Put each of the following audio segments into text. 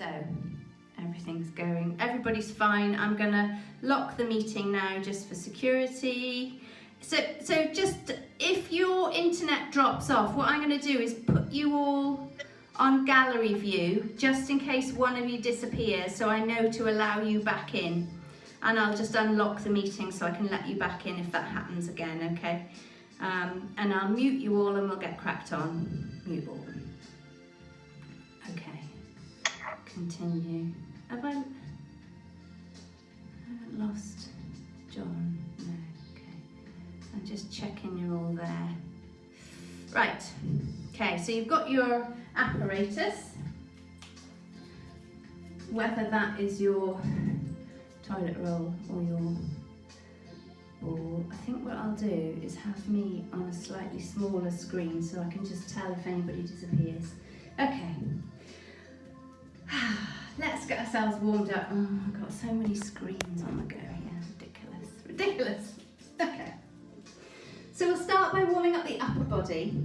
So everything's going, everybody's fine. I'm gonna lock the meeting now just for security. So just if your internet drops off, what I'm gonna do is put you all on gallery view just in case one of you disappears, so I know to allow you back in. And I'll just unlock the meeting so I can let you back in if that happens again, okay? And I'll mute you all and we'll get cracked on. Mute all. Okay. Continue. Have I lost John? No. Okay. I'm just checking you're all there. Right. Okay, so you've got your apparatus. Whether that is your toilet roll or your ball. I think what I'll do is have me on a slightly smaller screen so I can just tell if anybody disappears. Okay. Let's get ourselves warmed up. Oh, I've got so many screens on the go here. Ridiculous. Okay. So we'll start by warming up the upper body,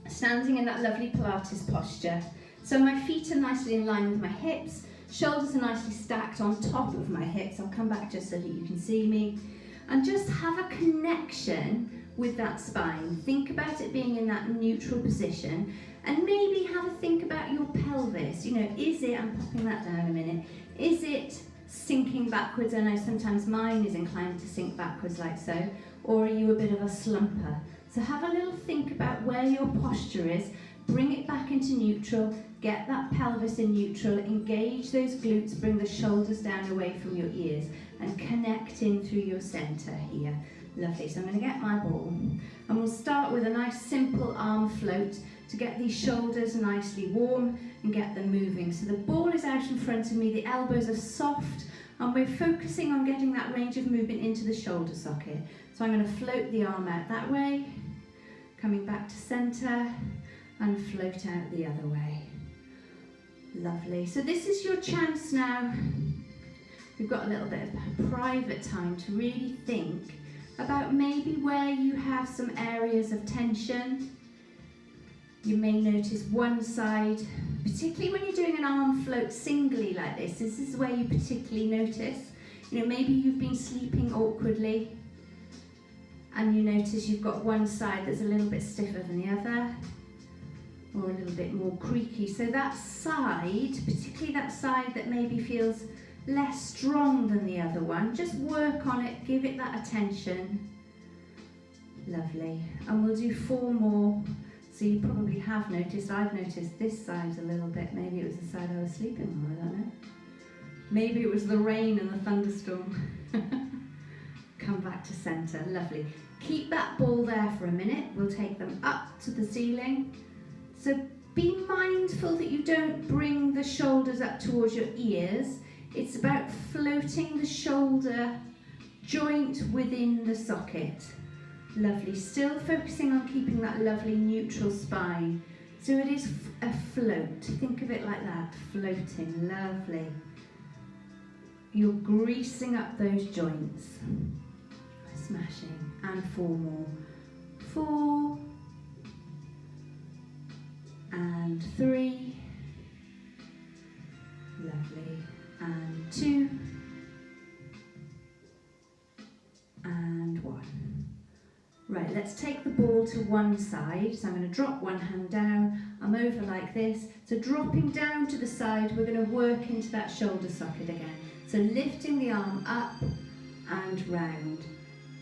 standing in that lovely Pilates posture. So my feet are nicely in line with my hips, shoulders are nicely stacked on top of my hips. I'll come back just so that you can see me. And just have a connection with that spine. Think about it being in that neutral position. And maybe have a think about your pelvis. You know, is it, I'm popping that down a minute, is it sinking backwards? I know sometimes mine is inclined to sink backwards like so, or are you a bit of a slumper? So have a little think about where your posture is, bring it back into neutral, get that pelvis in neutral, engage those glutes, bring the shoulders down away from your ears, and connect in through your centre here. Lovely, so I'm going to get my ball, and we'll start with a nice simple arm float to get these shoulders nicely warm and get them moving. So the ball is out in front of me, the elbows are soft, and we're focusing on getting that range of movement into the shoulder socket. So I'm going to float the arm out that way, coming back to centre, and float out the other way. Lovely. So this is your chance now. We've got a little bit of private time to really think about maybe where you have some areas of tension. You may notice one side, particularly when you're doing an arm float singly like this is where you particularly notice. You know, maybe you've been sleeping awkwardly and you notice you've got one side that's a little bit stiffer than the other, or a little bit more creaky. So that side, particularly that side that maybe feels less strong than the other one, just work on it, give it that attention. Lovely. And we'll do 4 more. So you probably have noticed, I've noticed this side's a little bit, maybe it was the side I was sleeping on, I don't know. Maybe it was the rain and the thunderstorm. Come back to centre, lovely. Keep that ball there for a minute. We'll take them up to the ceiling. So be mindful that you don't bring the shoulders up towards your ears. It's about floating the shoulder joint within the socket. Lovely, still focusing on keeping that lovely neutral spine. So it is a float, think of it like that, floating, lovely. You're greasing up those joints. Smashing, and 4 more. 4, and 3, lovely, and 2, and 1. Right, let's take the ball to one side. So I'm going to drop one hand down, I'm over like this. So dropping down to the side, we're going to work into that shoulder socket again. So lifting the arm up and round.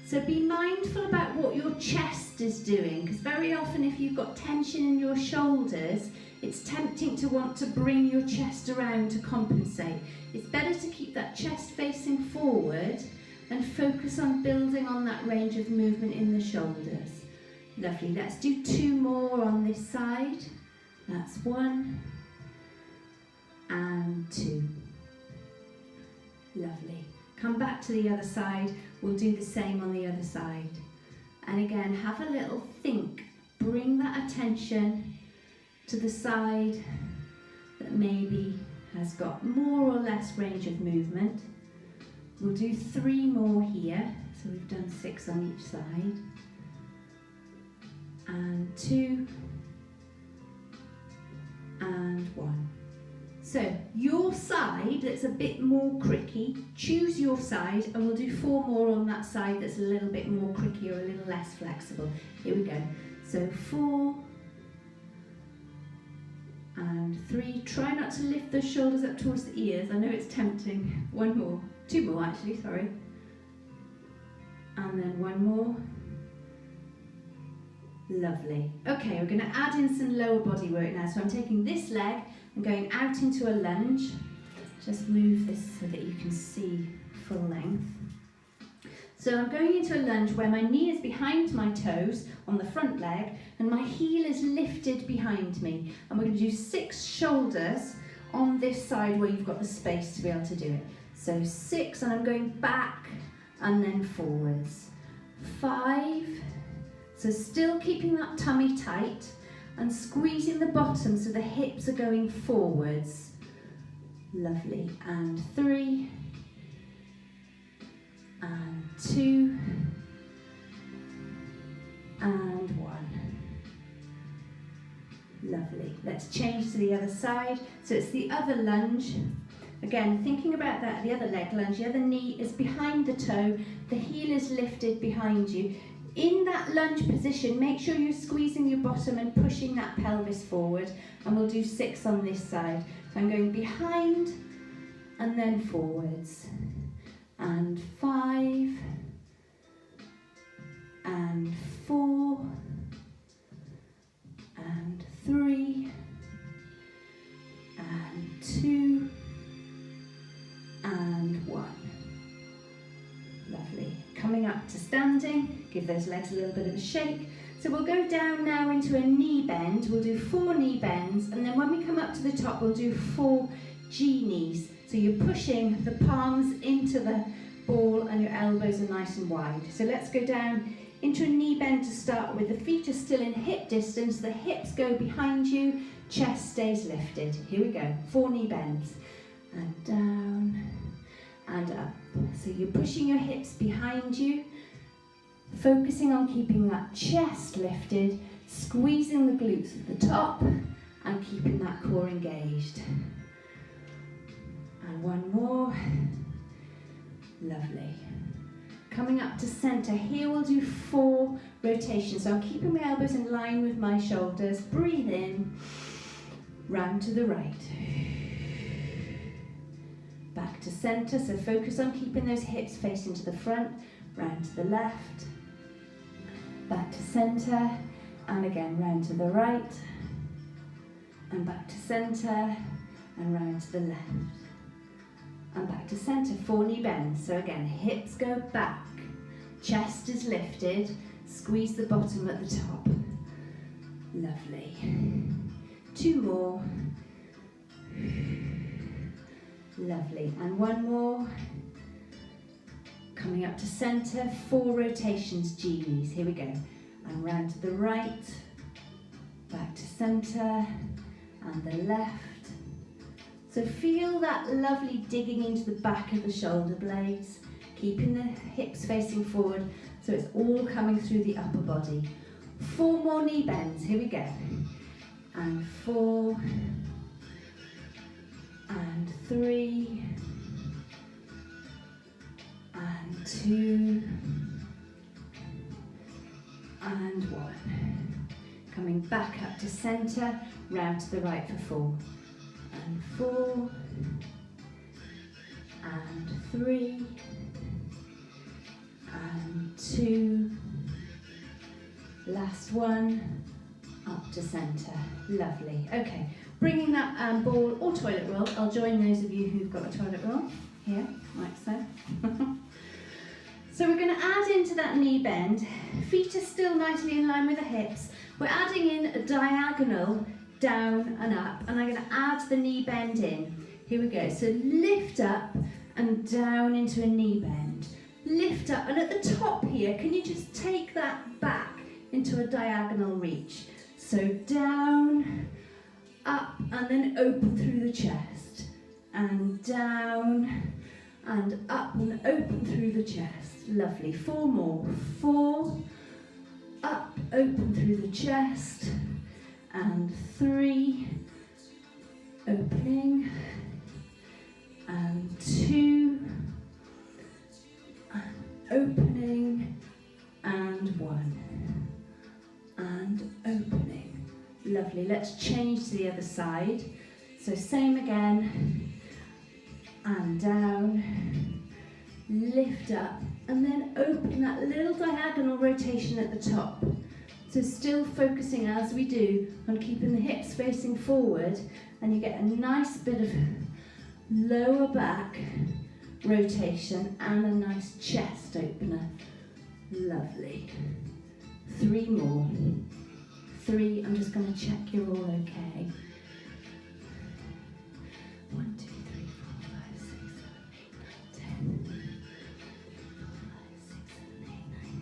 So be mindful about what your chest is doing, because very often if you've got tension in your shoulders, it's tempting to want to bring your chest around to compensate. It's better to keep that chest facing forward and focus on building on that range of movement in the shoulders. Lovely, let's do 2 more on this side. That's 1 and 2. Lovely. Come back to the other side, we'll do the same on the other side. And again, have a little think, bring that attention to the side that maybe has got more or less range of movement. We'll do 3 more here, so we've done 6 on each side. And 2, and 1. So Your side that's a bit more cricky, choose your side, and we'll do 4 more on that side that's a little bit more cricky or a little less flexible. Here we go. So 4 and 3. Try not to lift those shoulders up towards the ears. I know it's tempting. 1 more. 2 more actually, sorry. And then 1 more. Lovely. Okay, we're going to add in some lower body work now. So I'm taking this leg and going out into a lunge. Just move this so that you can see full length. So I'm going into a lunge where my knee is behind my toes on the front leg and my heel is lifted behind me. And we're going to do 6 shoulders on this side where you've got the space to be able to do it. So 6, and I'm going back and then forwards. 5, so still keeping that tummy tight and squeezing the bottom so the hips are going forwards. Lovely. And 3, and 2, and 1. Lovely. Let's change to the other side. So it's the other lunge. Again, thinking about that, the other leg lunge, the other knee is behind the toe, the heel is lifted behind you. In that lunge position, make sure you're squeezing your bottom and pushing that pelvis forward, and we'll do 6 on this side. So I'm going behind and then forwards, and 5, and 4, and 3, and 2, and 1. Lovely. Coming up to standing, give those legs a little bit of a shake. So we'll go down now into a knee bend. We'll do 4 knee bends, and then when we come up to the top, we'll do 4 G knees. So you're pushing the palms into the ball and your elbows are nice and wide. So let's go down into a knee bend to start with. The feet are still in hip distance, the hips go behind you, chest stays lifted. Here we go, 4 knee bends. And down and up. So you're pushing your hips behind you, focusing on keeping that chest lifted, squeezing the glutes at the top and keeping that core engaged. And 1 more. Lovely. Coming up to center. Here we'll do 4 rotations. So I'm keeping my elbows in line with my shoulders. Breathe in, round to the right. Back to center, so focus on keeping those hips facing to the front, round to the left, back to center, and again round to the right, and back to center, and round to the left, and back to center. 4 knee bends. So again, hips go back, chest is lifted, squeeze the bottom at the top. Lovely. 2 more. Lovely, and 1 more. Coming up to center, 4 rotations, G knees. Here we go. And round to the right, back to center, and the left. So feel that lovely digging into the back of the shoulder blades, keeping the hips facing forward so it's all coming through the upper body. 4 more knee bends. Here we go. And 4, and 3, and 2, and 1. Coming back up to center, round to the right for 4, and 4, and 3, and 2, last one, up to center. Lovely. Okay. Bringing that ball or toilet roll, I'll join those of you who've got a toilet roll here, like so. So we're going to add into that knee bend. Feet are still nicely in line with the hips. We're adding in a diagonal down and up, and I'm going to add the knee bend in. Here we go. So lift up and down into a knee bend. Lift up, and at the top here, can you just take that back into a diagonal reach? So down, up, and then open through the chest, and down, and up, and open through the chest. Lovely. 4 more. 4, up, open through the chest, and 3, opening, and 2, and opening, and 1, and opening. Lovely. Let's change to the other side. So same again, and down, lift up, and then open that little diagonal rotation at the top. So still focusing as we do on keeping the hips facing forward, and you get a nice bit of lower back rotation and a nice chest opener. Lovely. 3 more. 3, I'm just going to check you're all okay. 1, 2, 3, 4, 5, 6, 7, 8, 9, 10. 5, 6, 7, 8,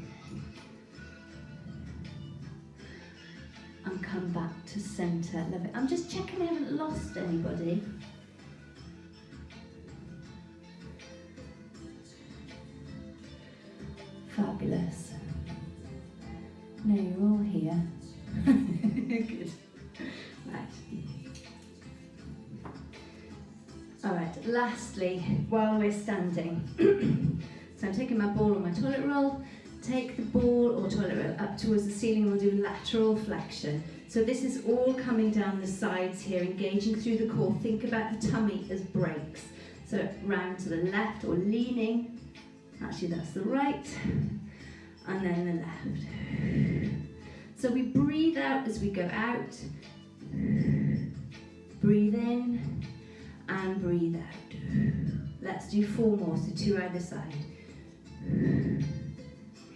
9. And come back to centre. Love it. I'm just checking I haven't lost anybody. Fabulous. No, you're all here. Good. Right. All right, lastly, while we're standing, so I'm taking my ball or my toilet roll, take the ball or toilet roll up towards the ceiling and we'll do lateral flexion. So this is all coming down the sides here, engaging through the core. Think about the tummy as brakes. So round to the left or leaning, actually that's the right, and then the left. So we breathe out as we go out, breathe in, and breathe out. Let's do 4 more, so 2 either side.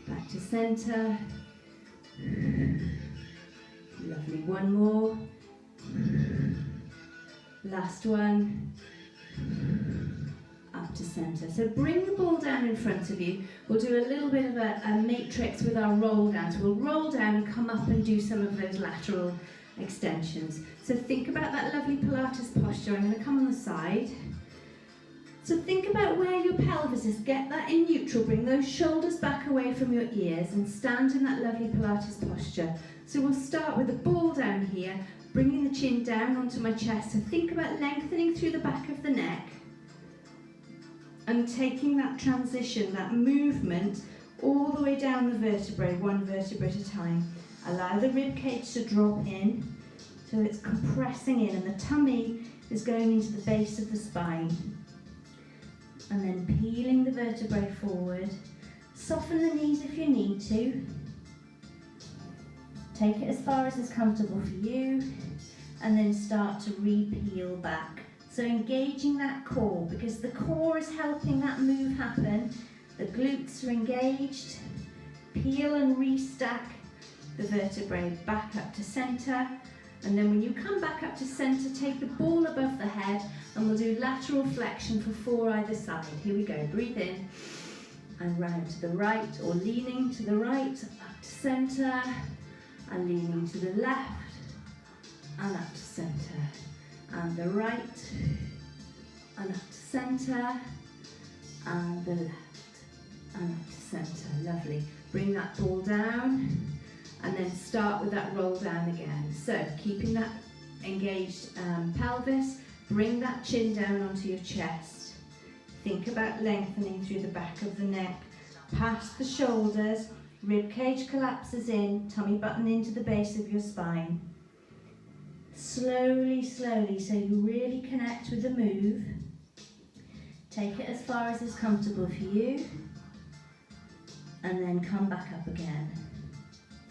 Back to centre. Lovely, 1 more. Last one. Up to centre. So bring the ball down in front of you. We'll do a little bit of a matrix with our roll down. So we'll roll down and come up and do some of those lateral extensions. So think about that lovely Pilates posture. I'm going to come on the side. So think about where your pelvis is. Get that in neutral. Bring those shoulders back away from your ears and stand in that lovely Pilates posture. So we'll start with the ball down here, bringing the chin down onto my chest. So think about lengthening through the back of the neck and taking that transition, that movement, all the way down the vertebrae, 1 vertebra at a time. Allow the rib cage to drop in, so it's compressing in and the tummy is going into the base of the spine. And then peeling the vertebrae forward. Soften the knees if you need to. Take it as far as is comfortable for you, and then start to re-peel back. So engaging that core, because the core is helping that move happen. The glutes are engaged. Peel and restack the vertebrae back up to centre. And then when you come back up to centre, take the ball above the head and we'll do lateral flexion for 4 either side. Here we go, breathe in and round to the right or leaning to the right, up to centre and leaning to the left and up to centre. And the right, and up to centre, and the left, and up to centre. Lovely. Bring that ball down, and then start with that roll down again. So, keeping that engaged pelvis, bring that chin down onto your chest. Think about lengthening through the back of the neck, past the shoulders, rib cage collapses in, tummy button into the base of your spine. Slowly, slowly, so you really connect with the move. Take it as far as is comfortable for you, and then come back up again.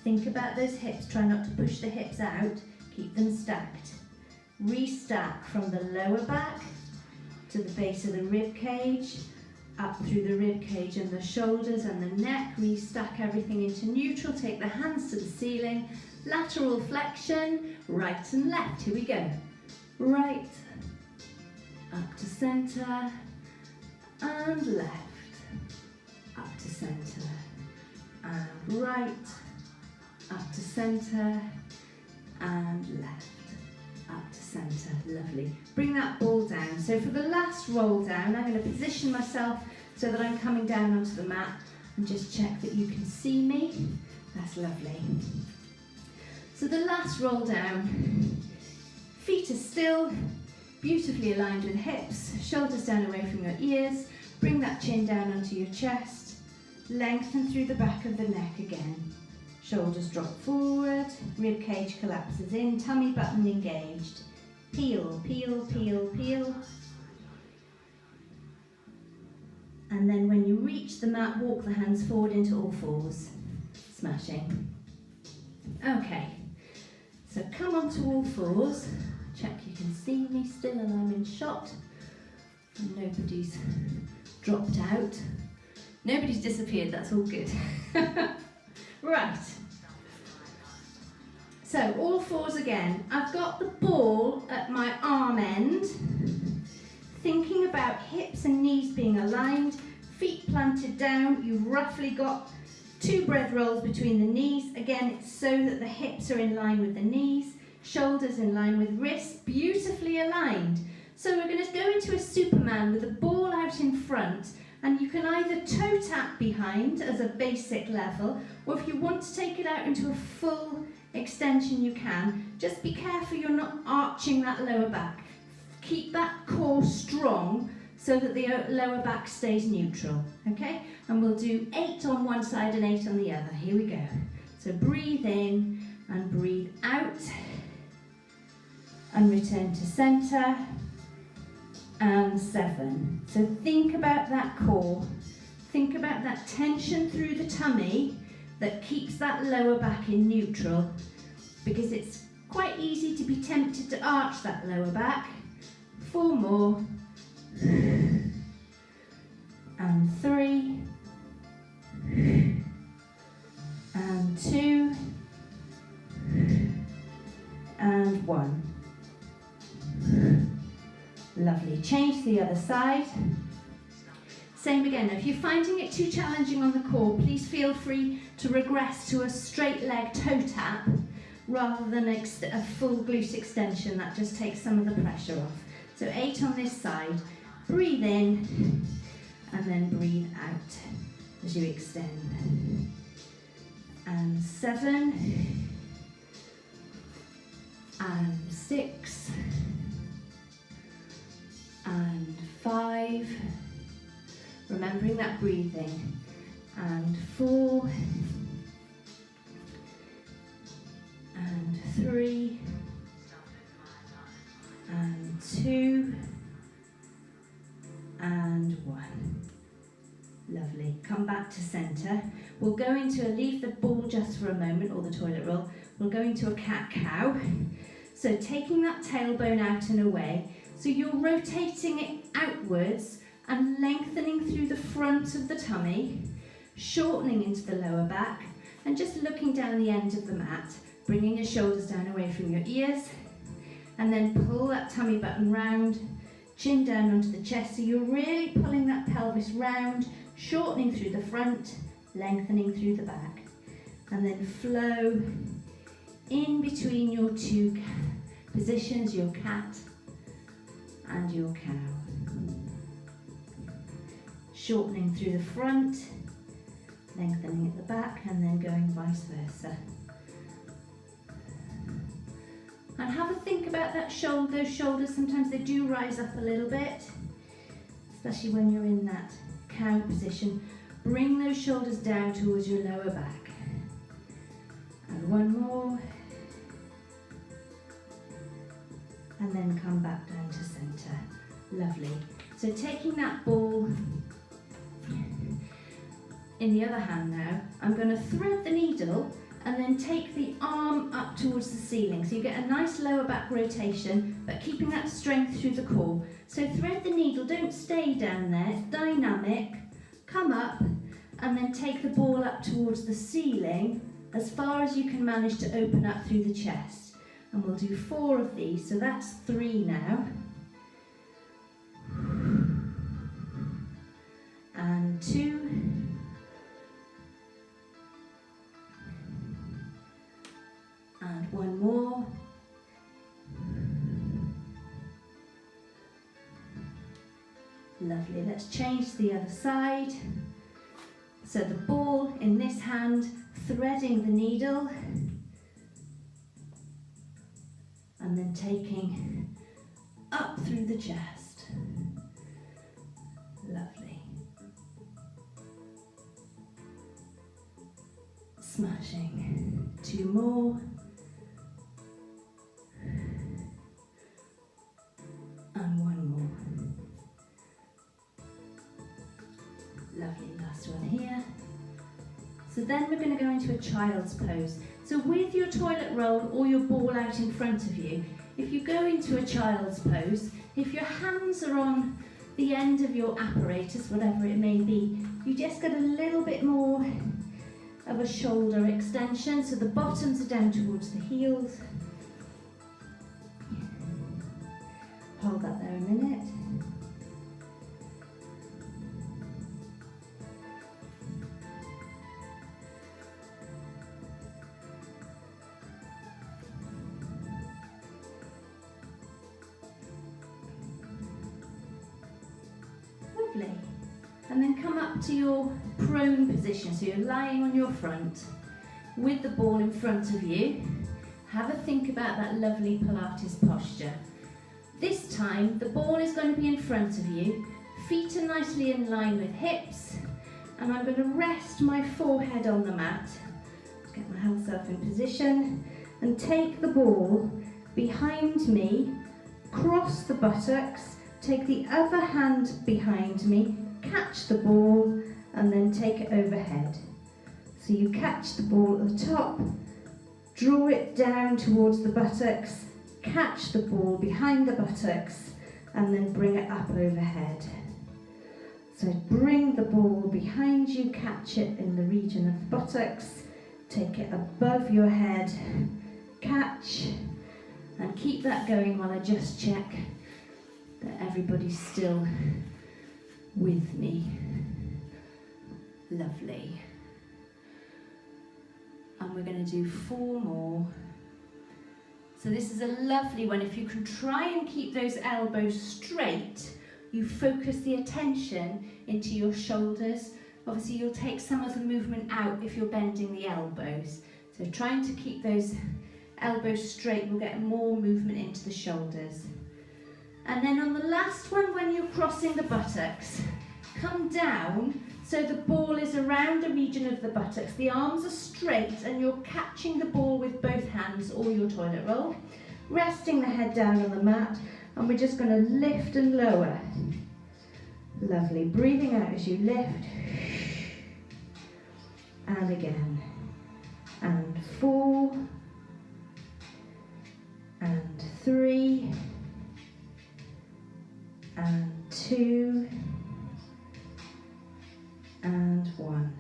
Think about those hips, try not to push the hips out, keep them stacked. Restack from the lower back to the base of the rib cage, up through the rib cage and the shoulders and the neck. Restack everything into neutral, take the hands to the ceiling. Lateral flexion, right and left. Here we go. Right, up to centre, and left, up to centre, and right, up to centre, and left, up to centre. Lovely. Bring that ball down. So for the last roll down, I'm going to position myself so that I'm coming down onto the mat and just check that you can see me. That's lovely. So the last roll down, feet are still, beautifully aligned with hips, shoulders down away from your ears, bring that chin down onto your chest, lengthen through the back of the neck again. Shoulders drop forward, rib cage collapses in, tummy button engaged. Peel, peel, peel, peel. And then when you reach the mat, walk the hands forward into all fours. Smashing. Okay, so come onto all fours. Check you can see me still and I'm in shot. And nobody's dropped out. Nobody's disappeared, that's all good. Right. So all fours again. I've got the ball at my arm end, thinking about hips and knees being aligned, feet planted down. You've roughly got 2 breath rolls between the knees. Again, it's so that the hips are in line with the knees, shoulders in line with wrists, beautifully aligned. So we're going to go into a Superman with the ball out in front, and you can either toe tap behind as a basic level, or if you want to take it out into a full extension you can. Just be careful you're not arching that lower back. Keep that core strong so that the lower back stays neutral, okay? And we'll do 8 on one side and 8 on the other. Here we go. So breathe in and breathe out and return to center. And 7. So think about that core. Think about that tension through the tummy that keeps that lower back in neutral, because it's quite easy to be tempted to arch that lower back. 4 more. And 3. And 2. And 1. Lovely. Change to the other side. Same again. If you're finding it too challenging on the core, please feel free to regress to a straight leg toe tap rather than a full glute extension. That just takes some of the pressure off. So 8 on this side. Breathe in and then breathe out as you extend. And 7. And 6. And 5, remembering that breathing, and 4, and 3, and 2, and 1. Lovely. Come back to centre. We'll go into leave the ball just for a moment, or the toilet roll. We'll go into a cat-cow. So taking that tailbone out and away. So you're rotating it outwards and lengthening through the front of the tummy, shortening into the lower back, and just looking down the end of the mat, bringing your shoulders down away from your ears, and then pull that tummy button round, chin down onto the chest. So you're really pulling that pelvis round, shortening through the front, lengthening through the back, and then flow in between your 2 positions, your cat and your cow. Shortening through the front, lengthening at the back, and then going vice versa. And have a think about that shoulder, those shoulders. Sometimes they do rise up a little bit, especially when you're in that cow position. Bring those shoulders down towards your lower back. And 1 more. And then come back down to centre. Lovely. So taking that ball in the other hand now, I'm going to thread the needle and then take the arm up towards the ceiling. So you get a nice lower back rotation, but keeping that strength through the core. So thread the needle, don't stay down there, it's dynamic. Come up and then take the ball up towards the ceiling as far as you can manage to open up through the chest. And we'll do 4 of these, so that's 3 now. And 2. And 1 more. Lovely, let's change to the other side. So the ball in this hand, threading the needle, and then taking up through the chest. Lovely. Smashing. 2 more. And 1 more. Lovely, last one here. So then we're going to go into a child's pose. So with your toilet roll or your ball out in front of you, if you go into a child's pose, if your hands are on the end of your apparatus, whatever it may be, you just get a little bit more of a shoulder extension, so the bottoms are down towards the heels. Hold that there a minute. Lovely. And then come up to your prone position, so you're lying on your front with the ball in front of you. Have a think about that lovely Pilates posture. This time the ball is going to be in front of you, feet are nicely in line with hips, and I'm going to rest my forehead on the mat, get myself in position, and take the ball behind me, cross the buttocks, take the other hand behind me, catch the ball, and then take it overhead. So you catch the ball at the top, draw it down towards the buttocks, catch the ball behind the buttocks, and then bring it up overhead. So bring the ball behind you, catch it in the region of the buttocks, take it above your head, catch, and keep that going while I just check that everybody's still with me. Lovely. And we're going to do 4 more. So this is a lovely one. If you can try and keep those elbows straight, you focus the attention into your shoulders. Obviously you'll take some of the movement out if you're bending the elbows. So trying to keep those elbows straight will get more movement into the shoulders. And then on the last one, when you're crossing the buttocks, come down so the ball is around the region of the buttocks. The arms are straight and you're catching the ball with both hands or your toilet roll, resting the head down on the mat, and we're just going to lift and lower. Lovely. Breathing out as you lift. And again. And 4. And 3. And 2. And 1.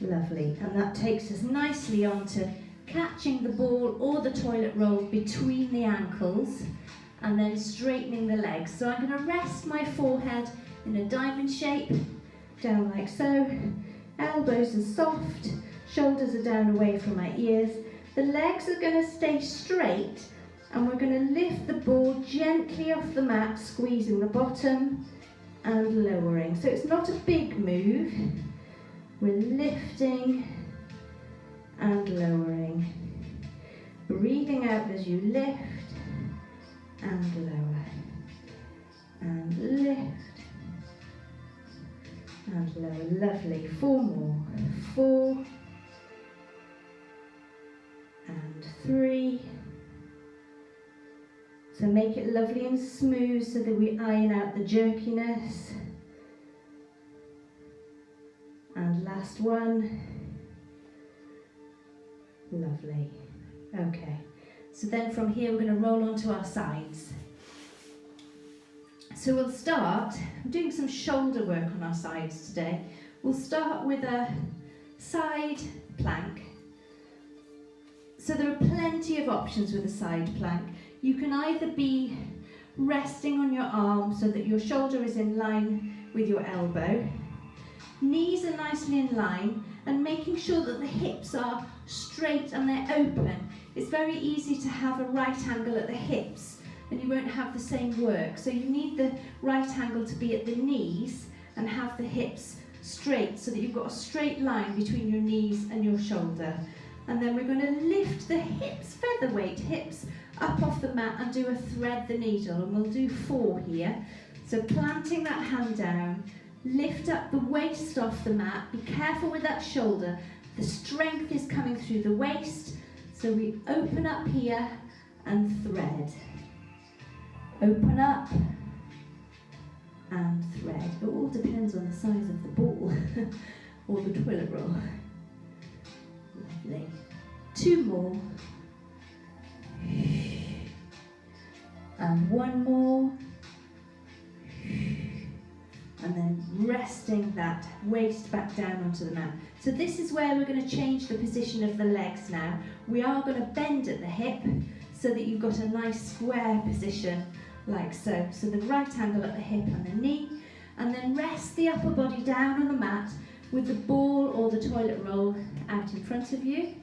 Lovely. And that takes us nicely on to catching the ball or the toilet roll between the ankles and then straightening the legs. So I'm going to rest my forehead in a diamond shape, down like so. Elbows are soft, shoulders are down away from my ears. The legs are going to stay straight, and we're going to lift the ball gently off the mat, squeezing the bottom and lowering. So it's not a big move. We're lifting and lowering. Breathing out as you lift and lower. And lift and lower. Lovely. 4 more. 4 and 3. So make it lovely and smooth so that we iron out the jerkiness. And last one. Lovely. Okay. So then from here we're going to roll onto our sides. So we'll start, I'm doing some shoulder work on our sides today. We'll start with a side plank. So there are plenty of options with a side plank. You can either be resting on your arm so that your shoulder is in line with your elbow. Knees are nicely in line, and making sure that the hips are straight and they're open. It's very easy to have a right angle at the hips and you won't have the same work. So you need the right angle to be at the knees and have the hips straight so that you've got a straight line between your knees and your shoulder. And then we're going to lift the hips, featherweight hips, up off the mat and do a thread the needle, and we'll do 4 here. So planting that hand down, lift up the waist off the mat, be careful with that shoulder, the strength is coming through the waist, so we open up here and thread. Open up and thread. It all depends on the size of the ball or the toilet roll. Lovely. 2 more. And 1 more. And then resting that waist back down onto the mat. So this is where we're going to change the position of the legs now. We are going to bend at the hip so that you've got a nice square position like so. So the right angle at the hip and the knee, and then rest the upper body down on the mat with the ball or the toilet roll out in front of you,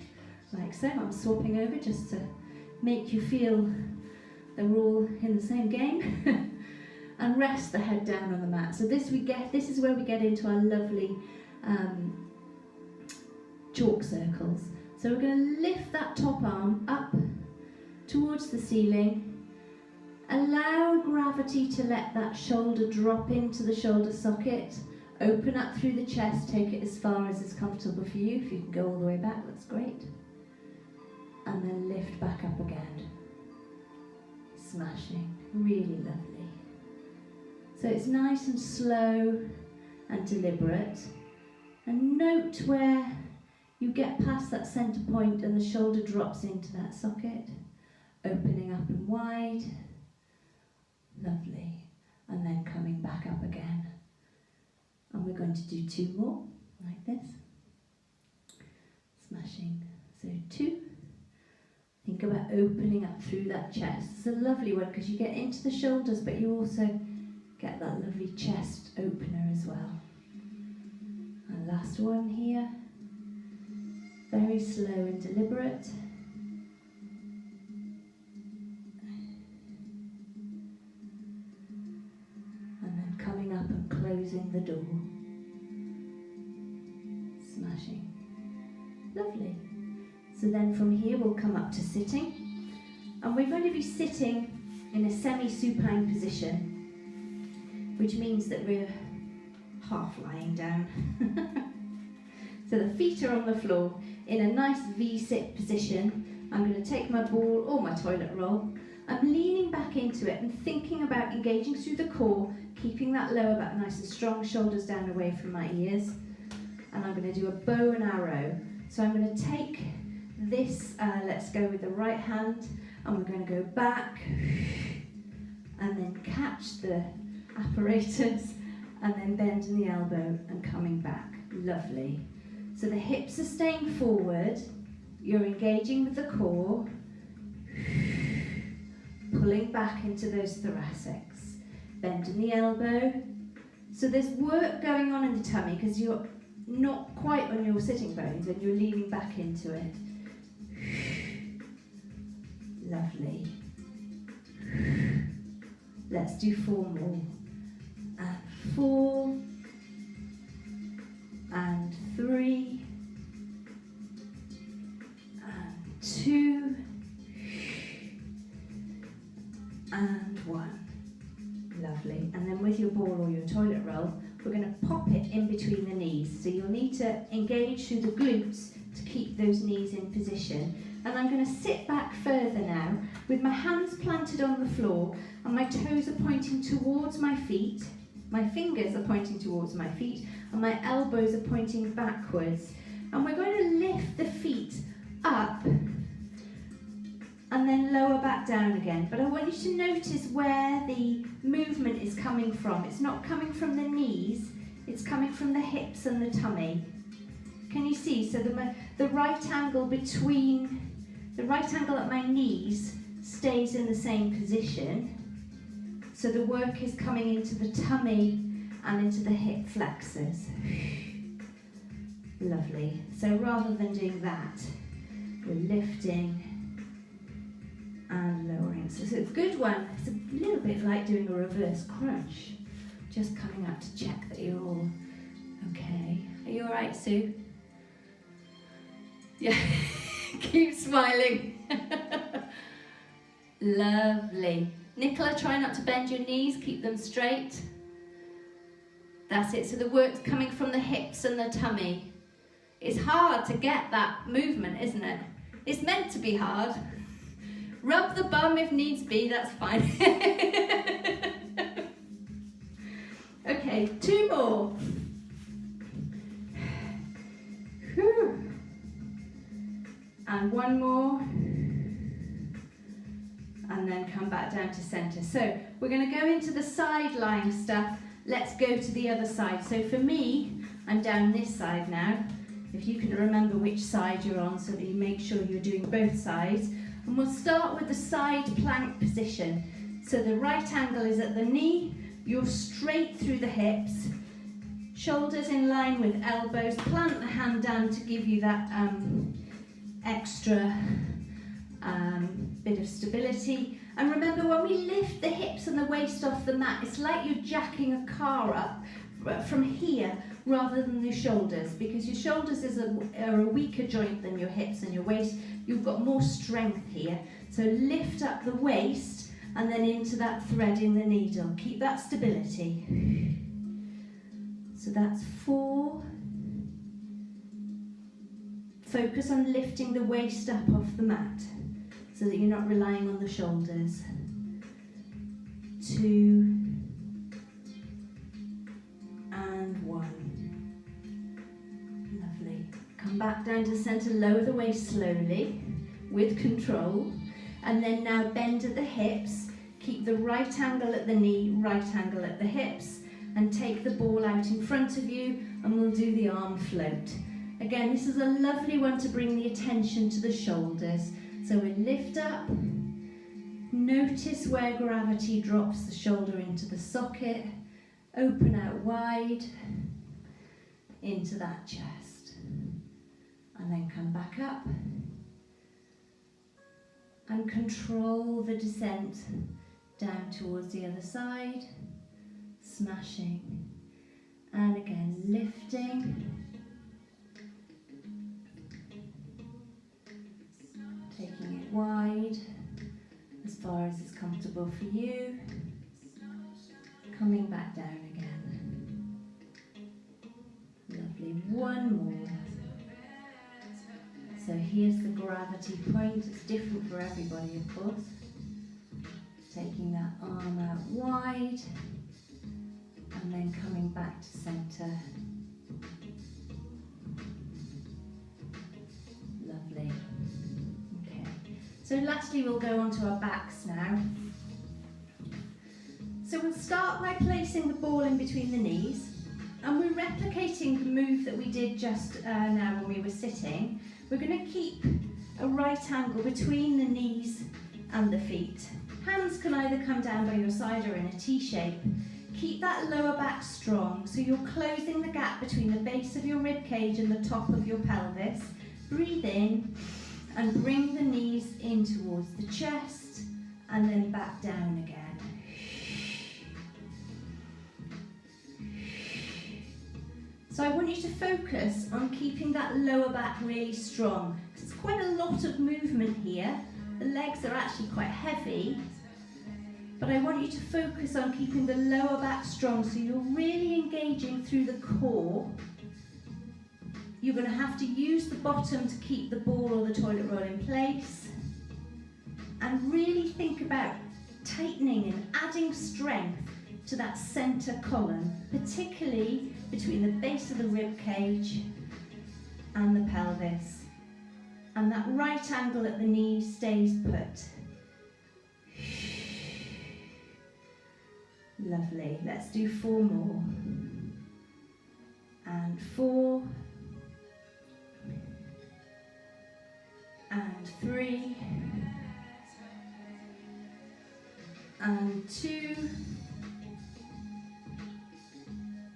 like so. I'm swapping over just to make you feel that we're all in the same game. And rest the head down on the mat. So this is where we get into our lovely chalk circles. So we're going to lift that top arm up towards the ceiling. Allow gravity to let that shoulder drop into the shoulder socket. Open up through the chest, take it as far as is comfortable for you. If you can go all the way back, that's great. And then lift back up again. Smashing, really lovely. So it's nice and slow and deliberate. And note where you get past that centre point and the shoulder drops into that socket. Opening up and wide. Lovely. And then coming back up again. And we're going to do 2 more, like this. Smashing. So 2. Think about opening up through that chest. It's a lovely one because you get into the shoulders, but you also get that lovely chest opener as well. And last one here. Very slow and deliberate. And then coming up and closing the door. Smashing. Lovely. So then from here we'll come up to sitting. And we're going to be sitting in a semi-supine position, which means that we're half lying down. So the feet are on the floor in a nice V-sit position. I'm going to take my ball or my toilet roll. I'm leaning back into it and thinking about engaging through the core, keeping that lower back nice and strong, shoulders down away from my ears. And I'm going to do a bow and arrow. So I'm going to take this, let's go with the right hand, and we're going to go back and then catch the apparatus and then bending the elbow and coming back. Lovely. So the hips are staying forward, you're engaging with the core, pulling back into those thoracics, bending the elbow. So there's work going on in the tummy because you're not quite on your sitting bones and you're leaning back into it. Lovely. Let's do 4 more. And 4 and 3 and 2 and 1. Lovely. And then with your ball or your toilet roll, we're going to pop it in between the knees. So you'll need to engage through the glutes to keep those knees in position. And I'm going to sit back further now with my hands planted on the floor and my toes are pointing towards my feet. My fingers are pointing towards my feet and my elbows are pointing backwards. And we're going to lift the feet up and then lower back down again. But I want you to notice where the movement is coming from. It's not coming from the knees, it's coming from the hips and the tummy. Can you see? So the right angle at my knees stays in the same position. So the work is coming into the tummy and into the hip flexors. Lovely. So rather than doing that, we're lifting and lowering. So it's a good one. It's a little bit like doing a reverse crunch. Just coming out to check that you're all okay. Are you all right, Sue? Yeah. Keep smiling. Lovely. Nicola, try not to bend your knees, keep them straight. That's it, so the work's coming from the hips and the tummy. It's hard to get that movement, isn't it? It's meant to be hard. Rub the bum if needs be, that's fine. Okay, 2 more. Whew. And 1 more. And then come back down to center. So we're going to go into the side lying stuff. Let's go to the other side. So for me, I'm down this side now. If you can remember which side you're on so that you make sure you're doing both sides. And we'll start with the side plank position. So the right angle is at the knee, you're straight through the hips, shoulders in line with elbows, plant the hand down to give you that extra bit of stability. And remember, when we lift the hips and the waist off the mat, it's like you're jacking a car up from here rather than the shoulders, because your shoulders are a weaker joint than your hips and your waist. You've got more strength here. So lift up the waist and then into that threading the needle. Keep that stability. So that's 4. Focus on lifting the waist up off the mat so that you're not relying on the shoulders. 2 and 1. Lovely. Come back down to center, lower the waist slowly with control, and then now bend at the hips. Keep the right angle at the knee, right angle at the hips, and take the ball out in front of you, and we'll do the arm float. Again, this is a lovely one to bring the attention to the shoulders. So we lift up, notice where gravity drops the shoulder into the socket, open out wide into that chest, and then come back up and control the descent down towards the other side, smashing, and again lifting, taking it wide as far as it's comfortable for you, coming back down again. Lovely, 1 more. So here's the gravity point. It's different for everybody, of course. Taking that arm out wide and then coming back to center. Lovely. Okay. So lastly, we'll go on to our backs now. So we'll start by placing the ball in between the knees, and we're replicating the move that we did just now when we were sitting. We're going to keep a right angle between the knees and the feet. Hands can either come down by your side or in a T shape. Keep that lower back strong, so you're closing the gap between the base of your rib cage and the top of your pelvis. Breathe in and bring the knees in towards the chest and then back down again. So I want you to focus on keeping that lower back really strong, because it's quite a lot of movement here. The legs are actually quite heavy, but I want you to focus on keeping the lower back strong, so you're really engaging through the core. You're going to have to use the bottom to keep the ball or the toilet roll in place, and really think about tightening and adding strength to that center column, particularly between the base of the rib cage and the pelvis. And that right angle at the knee stays put. Lovely. Let's do 4 more. And 4. And 3. And 2.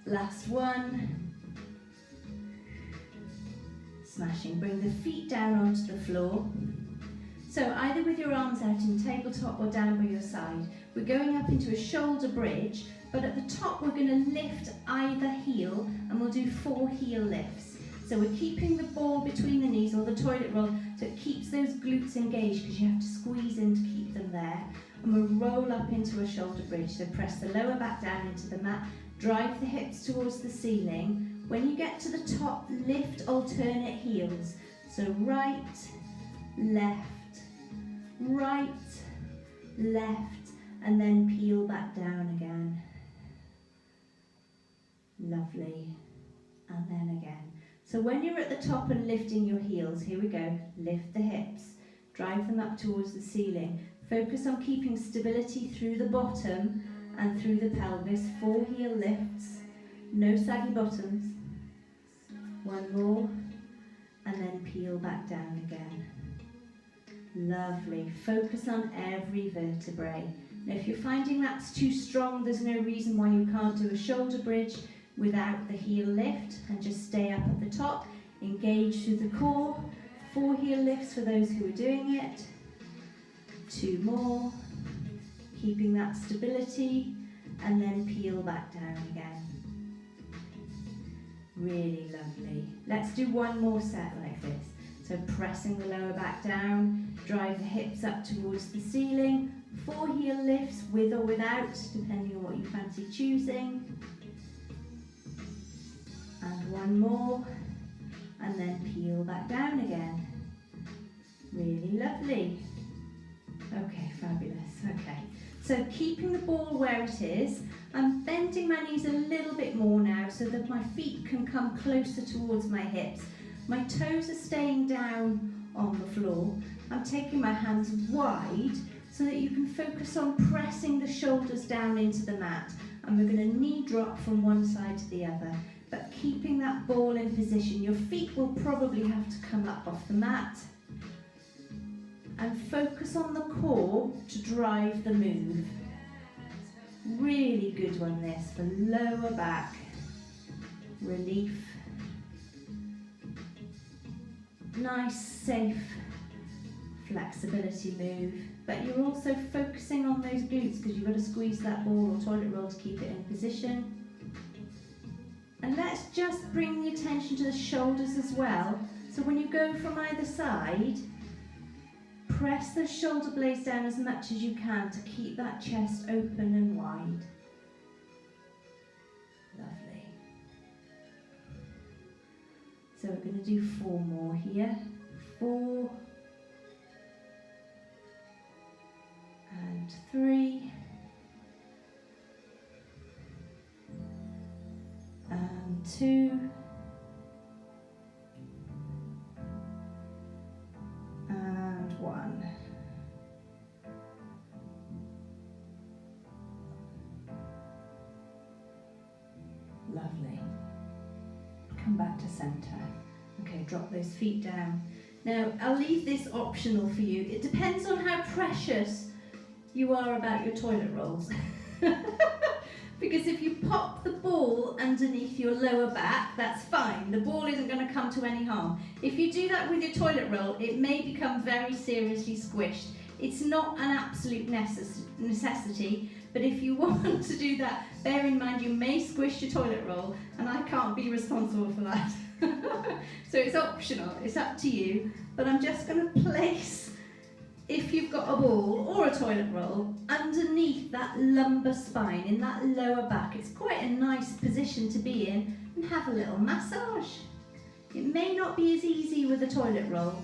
Last 1. Smashing. Bring the feet down onto the floor. So either with your arms out in tabletop or down by your side. We're going up into a shoulder bridge, but at the top we're going to lift either heel, and we'll do 4 heel lifts. So we're keeping the ball between the knees, or the toilet roll, so it keeps those glutes engaged because you have to squeeze in to keep them there. And we'll roll up into a shoulder bridge. So press the lower back down into the mat, drive the hips towards the ceiling. When you get to the top, lift alternate heels. So right, left, right, left, and then peel back down again. Lovely. And then again. So when you're at the top and lifting your heels, here we go, lift the hips, drive them up towards the ceiling. Focus on keeping stability through the bottom and through the pelvis. 4 heel lifts, no saggy bottoms. 1 more, and then peel back down again. Lovely. Focus on every vertebrae. Now if you're finding that's too strong, there's no reason why you can't do a shoulder bridge without the heel lift, and just stay up at the top, engage through the core. 4 heel lifts for those who are doing it. 2 more, keeping that stability, and then peel back down again. Really lovely. Let's do 1 more set like this. So pressing the lower back down, drive the hips up towards the ceiling. 4 heel lifts with or without, depending on what you fancy choosing. And 1 more, and then peel back down again. Really lovely. Okay, fabulous. Okay, so keeping the ball where it is, I'm bending my knees a little bit more now so that my feet can come closer towards my hips. My toes are staying down on the floor. I'm taking my hands wide so that you can focus on pressing the shoulders down into the mat. And we're going to knee drop from one side to the other, but keeping that ball in position. Your feet will probably have to come up off the mat. And focus on the core to drive the move. Really good one this, for lower back relief. Nice, safe flexibility move. But you're also focusing on those glutes because you've got to squeeze that ball or toilet roll to keep it in position. And let's just bring the attention to the shoulders as well. So when you go from either side, press the shoulder blades down as much as you can to keep that chest open and wide. Lovely. So we're going to do 4 more here. 4 and 3 and 2 and 1. Lovely. Come back to center. Okay, drop those feet down. Now, I'll leave this optional for you. It depends on how precious you are about your toilet rolls. Because if you pop the ball underneath your lower back, that's fine. The ball isn't going to come to any harm. If you do that with your toilet roll, it may become very seriously squished. It's not an absolute necessity, but if you want to do that, bear in mind you may squish your toilet roll, and I can't be responsible for that. So it's optional, it's up to you. But I'm just going to place, if you've got a ball or a toilet roll, underneath that lumbar spine, in that lower back. It's quite a nice position to be in, and have a little massage. It may not be as easy with a toilet roll.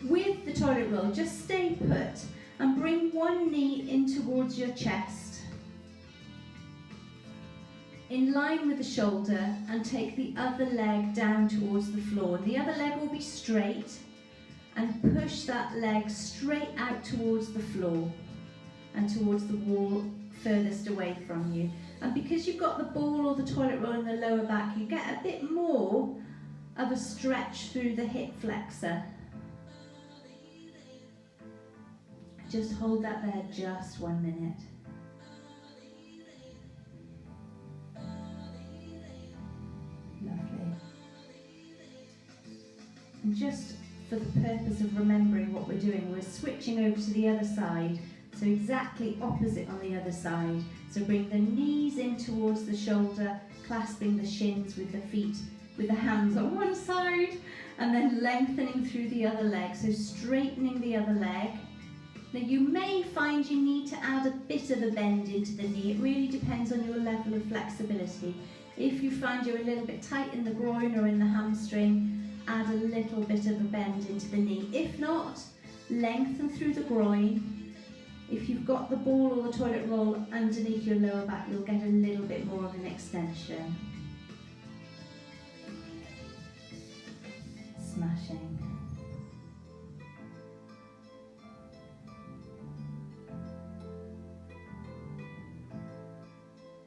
With the toilet roll, just stay put and bring one knee in towards your chest, in line with the shoulder, and take the other leg down towards the floor. The other leg will be straight, and push that leg straight out towards the floor and towards the wall furthest away from you. And because you've got the ball or the toilet roll in the lower back, you get a bit more of a stretch through the hip flexor. Just hold that there just 1 minute. Lovely. And just for the purpose of remembering what we're doing, we're switching over to the other side, so exactly opposite on the other side. So bring the knees in towards the shoulder, clasping the shins with the feet with the hands on one side and then lengthening through the other leg, so straightening the other leg. Now you may find you need to add a bit of a bend into the knee. It really depends on your level of flexibility. If you find you're a little bit tight in the groin or in the hamstring, add a little bit of a bend into the knee. If not, lengthen through the groin. If you've got the ball or the toilet roll underneath your lower back, you'll get a little bit more of an extension. Smashing.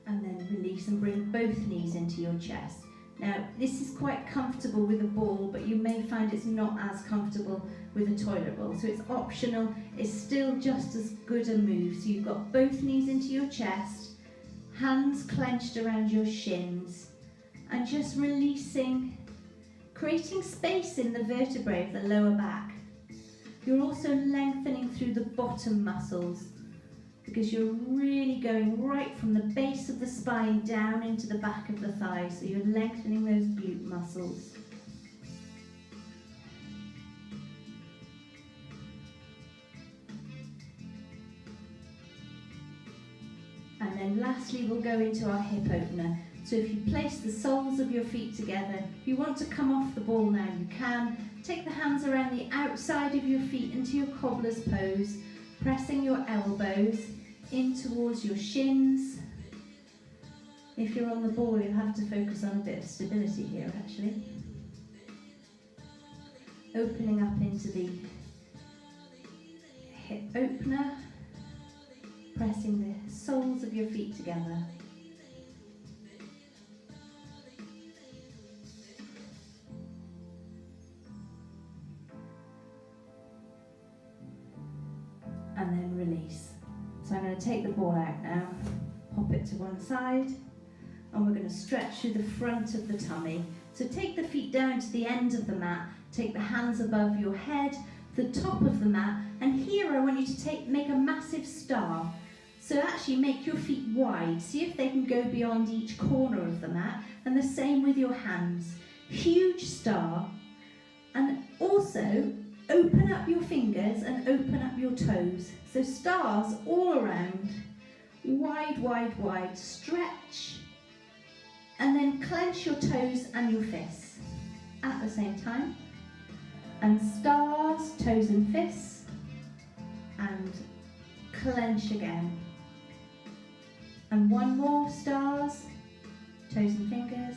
And then release and bring both knees into your chest. Now, this is quite comfortable with a ball, but you may find it's not as comfortable with a toilet roll. So it's optional, it's still just as good a move. So you've got both knees into your chest, hands clenched around your shins, and just releasing, creating space in the vertebrae of the lower back. You're also lengthening through the bottom muscles, because you're really going right from the base of the spine down into the back of the thighs, so you're lengthening those glute muscles. And then lastly, we'll go into our hip opener. So if you place the soles of your feet together, if you want to come off the ball now, you can. Take the hands around the outside of your feet into your cobbler's pose, pressing your elbows in towards your shins. If you're on the ball, you have to focus on a bit of stability here actually. Opening up into the hip opener, pressing the soles of your feet together. And then release. So I'm going to take the ball out now, pop it to one side, and we're going to stretch through the front of the tummy. So take the feet down to the end of the mat, take the hands above your head, the top of the mat, and here I want you to make a massive star. So actually make your feet wide, see if they can go beyond each corner of the mat, and the same with your hands. Huge star, and also open up your fingers and open up your toes. So stars all around, wide, wide, wide, stretch, and then clench your toes and your fists at the same time. And stars, toes and fists, and clench again. And one more, stars, toes and fingers,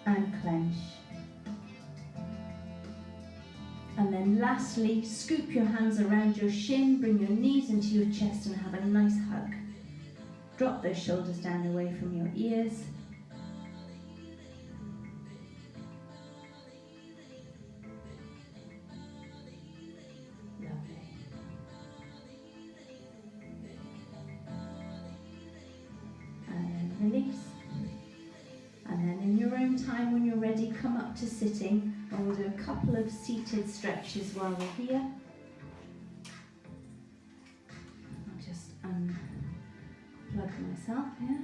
and clench. And then lastly, scoop your hands around your shin, bring your knees into your chest and have a nice hug. Drop those shoulders down away from your ears. Lovely. And then release. And then in your own time, when you're ready, come up to sitting, and we'll do a couple of seated stretches while we're here. I'll just unplug myself here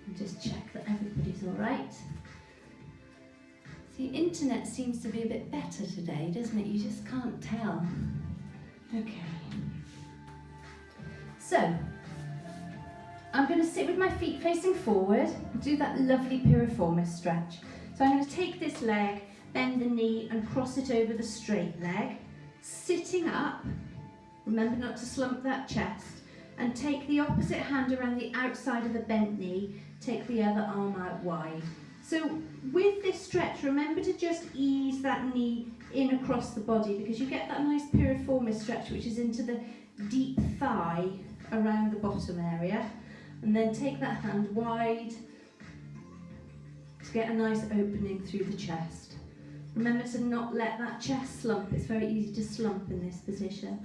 and just check that everybody's all right. The internet seems to be a bit better today, doesn't it? You just can't tell. Okay. So, I'm going to sit with my feet facing forward and do that lovely piriformis stretch. So I'm going to take this leg, bend the knee and cross it over the straight leg, sitting up, remember not to slump that chest, and take the opposite hand around the outside of the bent knee, take the other arm out wide. So with this stretch, remember to just ease that knee in across the body, because you get that nice piriformis stretch which is into the deep thigh around the bottom area. And then take that hand wide to get a nice opening through the chest. Remember to not let that chest slump. It's very easy to slump in this position.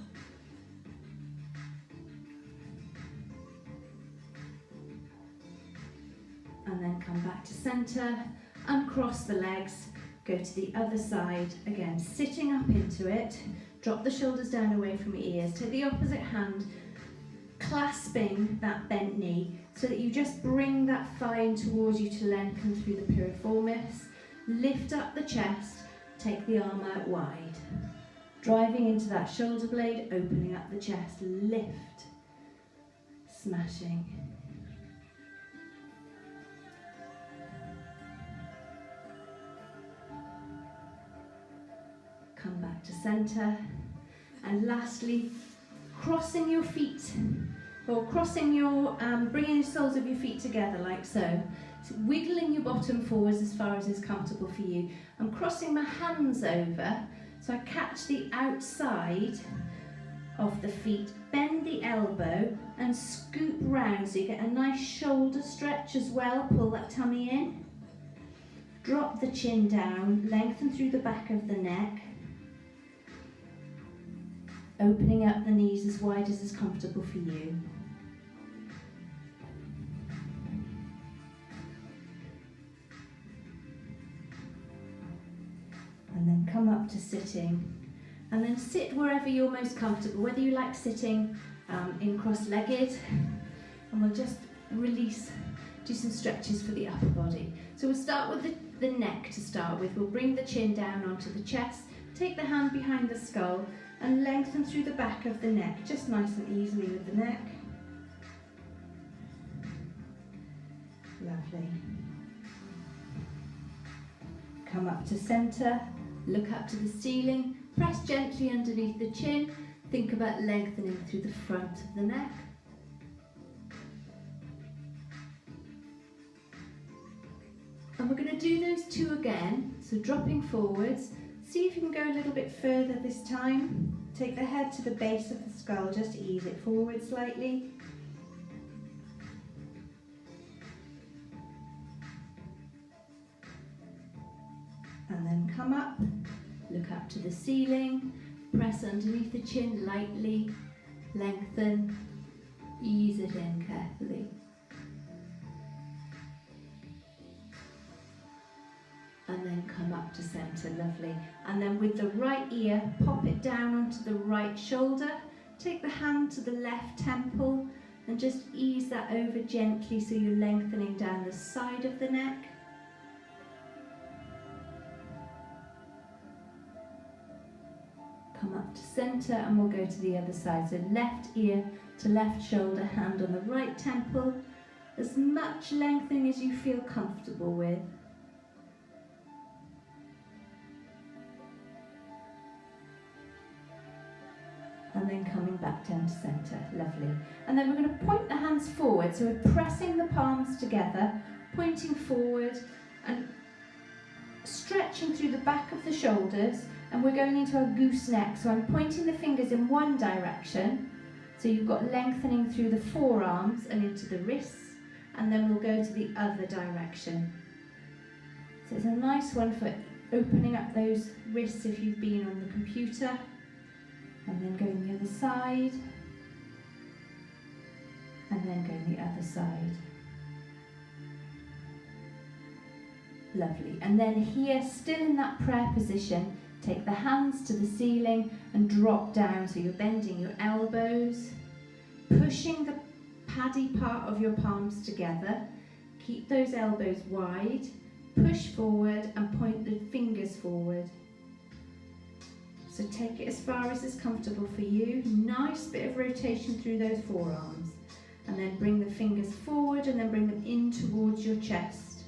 And then come back to centre, uncross the legs, go to the other side, again sitting up into it, drop the shoulders down away from your ears, take the opposite hand, clasping that bent knee, so that you just bring that thigh in towards you to lengthen through the piriformis. Lift up the chest, take the arm out wide. Driving into that shoulder blade, opening up the chest, lift, smashing. Come back to centre. And lastly, crossing your feet, or crossing your, bringing the soles of your feet together like so. So wiggling your bottom forwards as far as is comfortable for you. I'm crossing my hands over, so I catch the outside of the feet, bend the elbow and scoop round so you get a nice shoulder stretch as well. Pull that tummy in. Drop the chin down, lengthen through the back of the neck. Opening up the knees as wide as is comfortable for you. And then come up to sitting. And then sit wherever you're most comfortable, whether you like sitting in cross-legged. And we'll just release, do some stretches for the upper body. So we'll start with the neck to start with. We'll bring the chin down onto the chest, take the hand behind the skull, and lengthen through the back of the neck, just nice and easily with the neck. Lovely. Come up to centre, look up to the ceiling, press gently underneath the chin, think about lengthening through the front of the neck. And we're going to do those two again, so dropping forwards. See if you can go a little bit further this time. Take the head to the base of the skull, just ease it forward slightly. And then come up, look up to the ceiling, press underneath the chin lightly, lengthen, ease it in carefully. And then come up to centre, lovely. And then with the right ear, pop it down onto the right shoulder. Take the hand to the left temple and just ease that over gently so you're lengthening down the side of the neck. Come up to centre and we'll go to the other side. So left ear to left shoulder, hand on the right temple. As much lengthening as you feel comfortable with. And then coming back down to centre, lovely. And then we're going to point the hands forward, so we're pressing the palms together, pointing forward and stretching through the back of the shoulders, and we're going into our gooseneck. So I'm pointing the fingers in one direction, so you've got lengthening through the forearms and into the wrists, and then we'll go to the other direction. So it's a nice one for opening up those wrists if you've been on the computer. And then going the other side, and then going the other side. Lovely. And then here, still in that prayer position, take the hands to the ceiling and drop down. So you're bending your elbows, pushing the paddy part of your palms together. Keep those elbows wide, push forward and point the fingers forward. So take it as far as is comfortable for you. Nice bit of rotation through those forearms. And then bring the fingers forward and then bring them in towards your chest.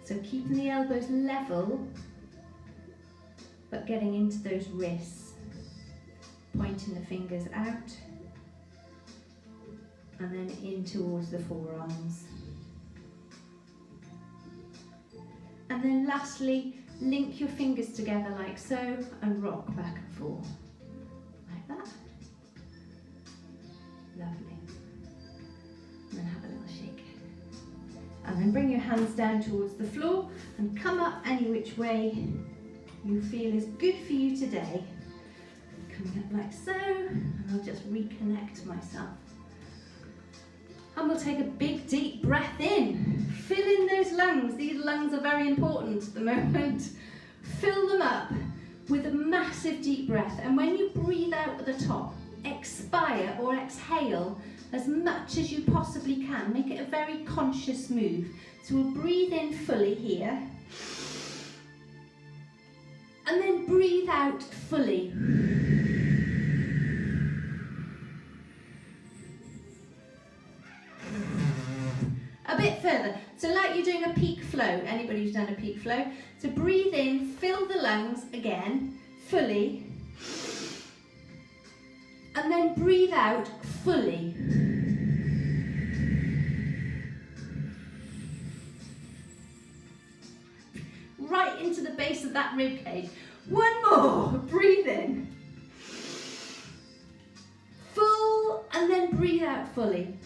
So keeping the elbows level, but getting into those wrists. Pointing the fingers out. And then in towards the forearms. And then lastly, link your fingers together like so and rock back and forth. Like that. Lovely. And then have a little shake. And then bring your hands down towards the floor and come up any which way you feel is good for you today. Coming up like so, and I'll just reconnect myself. And we'll take a big deep breath in. Fill in those lungs. These lungs are very important at the moment. Fill them up with a massive deep breath. And when you breathe out at the top, expire or exhale as much as you possibly can. Make it a very conscious move. So we'll breathe in fully here. And then breathe out fully. A bit further. So like you're doing a peak flow. Anybody who's done a peak flow. So breathe in, fill the lungs again, fully. And then breathe out fully. Right into the base of that rib cage. One more. Breathe in. Full, and then breathe out fully.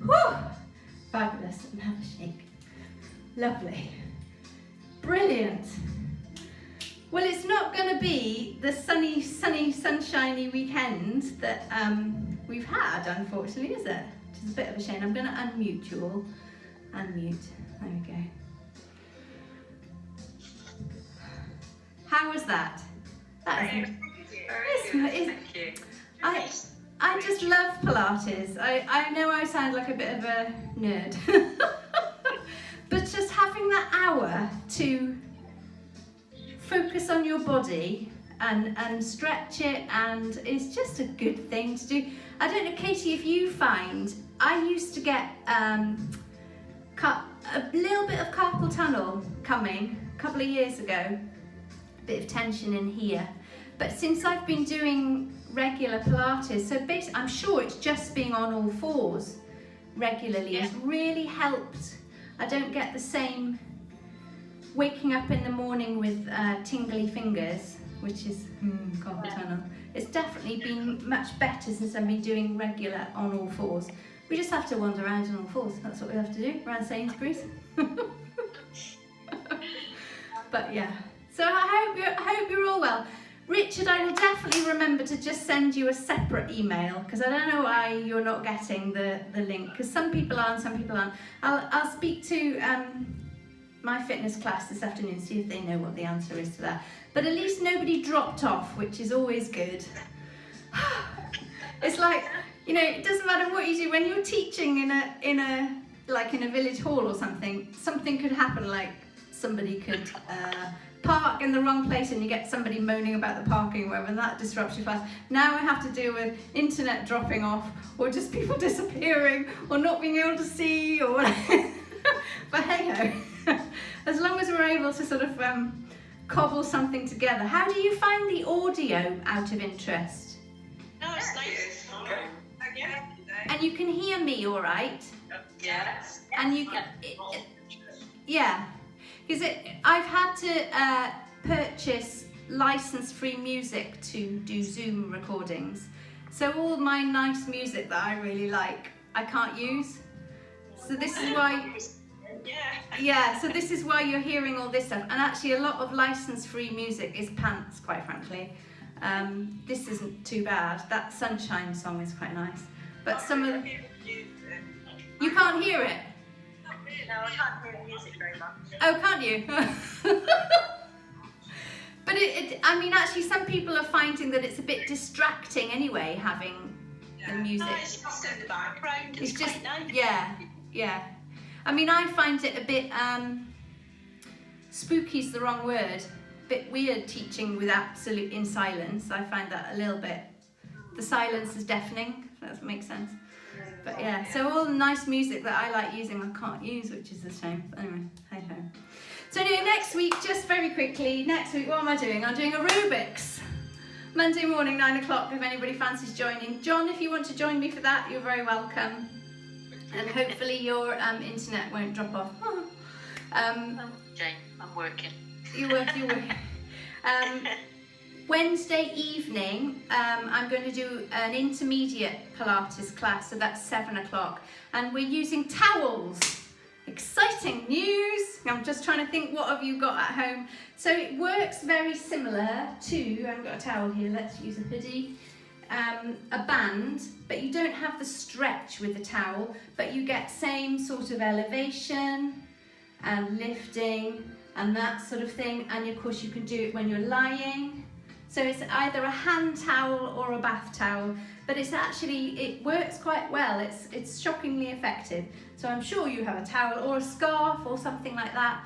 Whew. Fabulous. And have a shake. Lovely. Brilliant. Well, it's not going to be the sunny, sunshiny weekend that we've had, unfortunately, is it? Which is a bit of a shame. I'm going to unmute you all. Unmute. There we go. How was that? That is, Thank you. I just love Pilates. I know I sound like a bit of a nerd. But just having that hour to focus on your body and stretch it, and it's just a good thing to do. I don't know, Katie, if you find, I used to get a little bit of carpal tunnel coming a couple of years ago, a bit of tension in here. But since I've been doing regular Pilates, so basically I'm sure it's just being on all fours regularly has really helped. I don't get the same waking up in the morning with tingly fingers, which is carpal tunnel. It's definitely been much better since I've been doing regular on all fours. We just have to wander around on all fours. That's what we have to do around Sainsbury's. But yeah, so I hope you're all well. Richard, I will definitely remember to just send you a separate email, because I don't know why you're not getting the link, because some people are and some people aren't. I'll speak to my fitness class this afternoon, see if they know what the answer is to that. But at least nobody dropped off, which is always good. It's like, you know, it doesn't matter what you do when you're teaching in a village hall or something could happen, like somebody could park in the wrong place and you get somebody moaning about the parking or whatever, and that disrupts your class. Now I have to deal with internet dropping off, or just people disappearing, or not being able to see, or whatever. But hey ho, as long as we're able to sort of cobble something together. How do you find the audio, out of interest? No, it's nice. Okay. And you can hear me all right? Yes. And you can, yeah. Because I've had to purchase license-free music to do Zoom recordings. So all my nice music that I really like, I can't use. So this is why, so this is why you're hearing all this stuff. And actually a lot of license-free music is pants, quite frankly. This isn't too bad. That Sunshine song is quite nice. But some of the... You can't hear it? No, I can't hear the music very much. Oh, can't you? But I mean, actually, some people are finding that it's a bit distracting anyway, having the music. No, it's just in the background. It's just, quite nice. yeah. I mean, I find it a bit, spooky's the wrong word, a bit weird teaching in silence. I find that a little bit, the silence is deafening, if that makes sense. But yeah, so all the nice music that I like using, I can't use, which is a shame. But anyway, hey ho. So anyway, next week, just very quickly, what am I doing? I'm doing aerobics. Monday morning, 9 o'clock, if anybody fancies joining. John, if you want to join me for that, you're very welcome. And hopefully your internet won't drop off. Jane, I'm working. You're working. Wednesday evening, I'm going to do an intermediate Pilates class, so that's 7 o'clock, and we're using towels. Exciting news! I'm just trying to think, what have you got at home? So it works very similar to, I've got a towel here, let's use a hoodie, a band, but you don't have the stretch with the towel, but you get same sort of elevation and lifting, and that sort of thing. And of course you can do it when you're lying. So it's either a hand towel or a bath towel, but it's actually, it works quite well. It's shockingly effective. So I'm sure you have a towel or a scarf or something like that.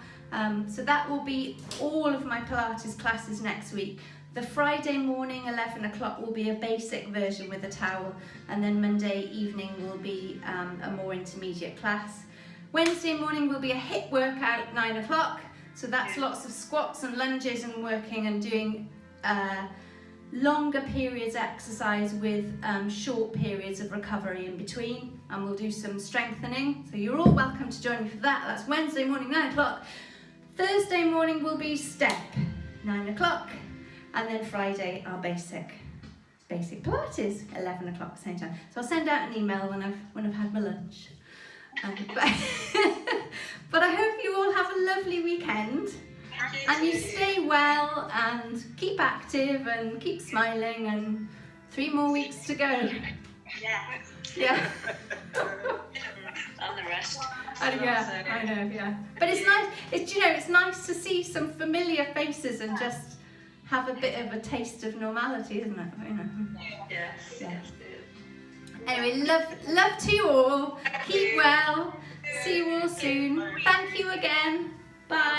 So that will be all of my Pilates classes next week. The Friday morning, 11 o'clock, will be a basic version with a towel, and then Monday evening will be a more intermediate class. Wednesday morning will be a hip workout, 9 o'clock. So that's lots of squats and lunges and working and doing longer periods exercise with short periods of recovery in between, and we'll do some strengthening. So you're all welcome to join me for that. That's Wednesday morning, 9 o'clock. Thursday morning will be step, 9 o'clock. And then Friday, our basic Pilates, 11 o'clock, same time. So I'll send out an email when I've had my lunch. But I hope you all have a lovely weekend, and you stay well and keep active and keep smiling, and 3 more weeks to go. Yeah. And the rest. Yeah, I know, yeah. But it's nice. It's nice to see some familiar faces and just have a bit of a taste of normality, isn't it? Yes. Yeah. Anyway, love to you all. Keep well. See you all soon. Thank you again. Bye.